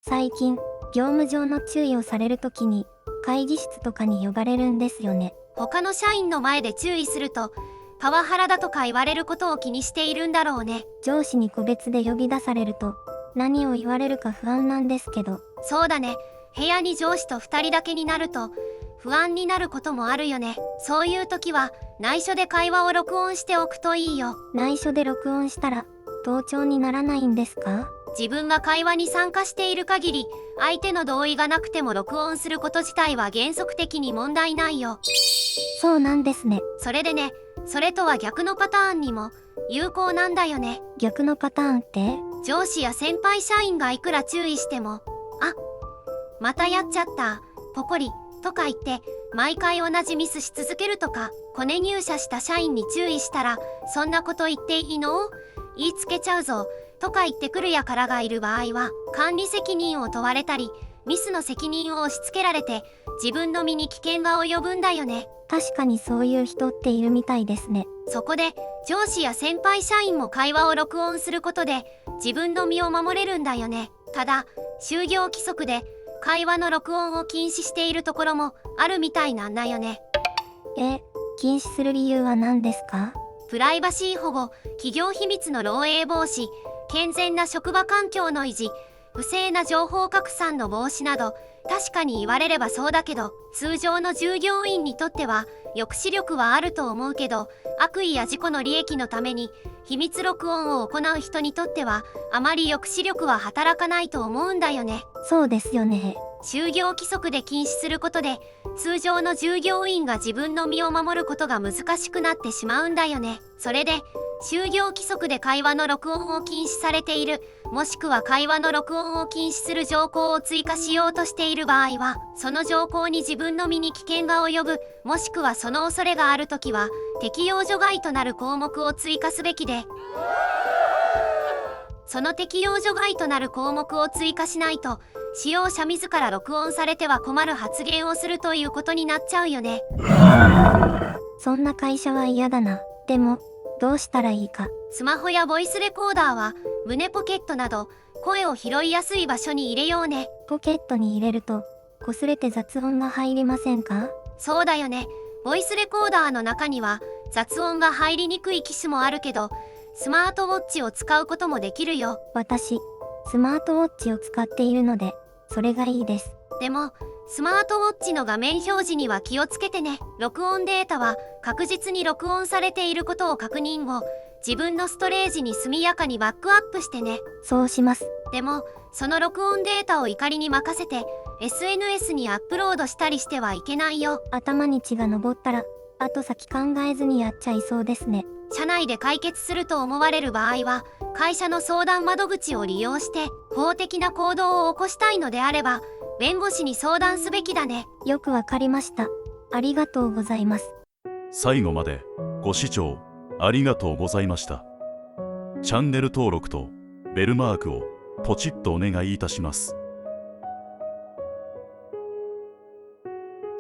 最近、業務上の注意をされるときに、会議室とかに呼ばれるんですよね。他の社員の前で注意すると、パワハラだとか言われることを気にしているんだろうね。上司に個別で呼び出されると、何を言われるか不安なんですけど。そうだね。部屋に上司と2人だけになると、不安になることもあるよね。そういう時は、内緒で会話を録音しておくといいよ。内緒で録音したら、盗聴にならないんですか？自分が会話に参加している限り、相手の同意がなくても録音すること自体は原則的に問題ないよ。そうなんですね。それでね、それとは逆のパターンにも有効なんだよね。逆のパターンって？上司や先輩社員がいくら注意しても、あ、またやっちゃった、ポコリ、とか言って、毎回同じミスし続けるとか、コネ入社した社員に注意したら、そんなこと言っていいの？言いつけちゃうぞ、とか言ってくるやからがいる場合は、管理責任を問われたり、ミスの責任を押し付けられて、自分の身に危険が及ぶんだよね。確かにそういう人っているみたいですね。そこで、上司や先輩社員も会話を録音することで、自分の身を守れるんだよね。ただ、就業規則で、会話の録音を禁止しているところもあるみたいなんだよね。禁止する理由は何ですか？プライバシー保護、企業秘密の漏洩防止、健全な職場環境の維持、不正な情報拡散の防止など、確かに言われればそうだけど、通常の従業員にとっては抑止力はあると思うけど、悪意や自己の利益のために秘密録音を行う人にとってはあまり抑止力は働かないと思うんだよね。そうですよね。就業規則で禁止することで、通常の従業員が自分の身を守ることが難しくなってしまうんだよね。それで、就業規則で会話の録音を禁止されている、もしくは会話の録音を禁止する条項を追加しようとしている場合は、その条項に自分の身に危険が及ぶ、もしくはその恐れがあるときは、適用除外となる項目を追加すべきで、その適用除外となる項目を追加しないと、使用者自ら録音されては困る発言をするということになっちゃうよね。そんな会社は嫌だな。でも、どうしたらいいか。スマホやボイスレコーダーは胸ポケットなど声を拾いやすい場所に入れようね。ポケットに入れると、擦れて雑音が入りませんか？そうだよね。ボイスレコーダーの中には雑音が入りにくい機種もあるけど、スマートウォッチを使うこともできるよ。私、スマートウォッチを使っているので、それがいいです。でも、スマートウォッチの画面表示には気をつけてね。録音データは確実に録音されていることを確認後、自分のストレージに速やかにバックアップしてね。そうします。でも、その録音データを怒りに任せて、SNS にアップロードしたりしてはいけないよ。頭に血が上ったら、後先考えずにやっちゃいそうですね。社内で解決すると思われる場合は、会社の相談窓口を利用して、法的な行動を起こしたいのであれば、弁護士に相談すべきだね。よくわかりました。ありがとうございます。最後までご視聴ありがとうございました。チャンネル登録とベルマークをポチッとお願いいたします。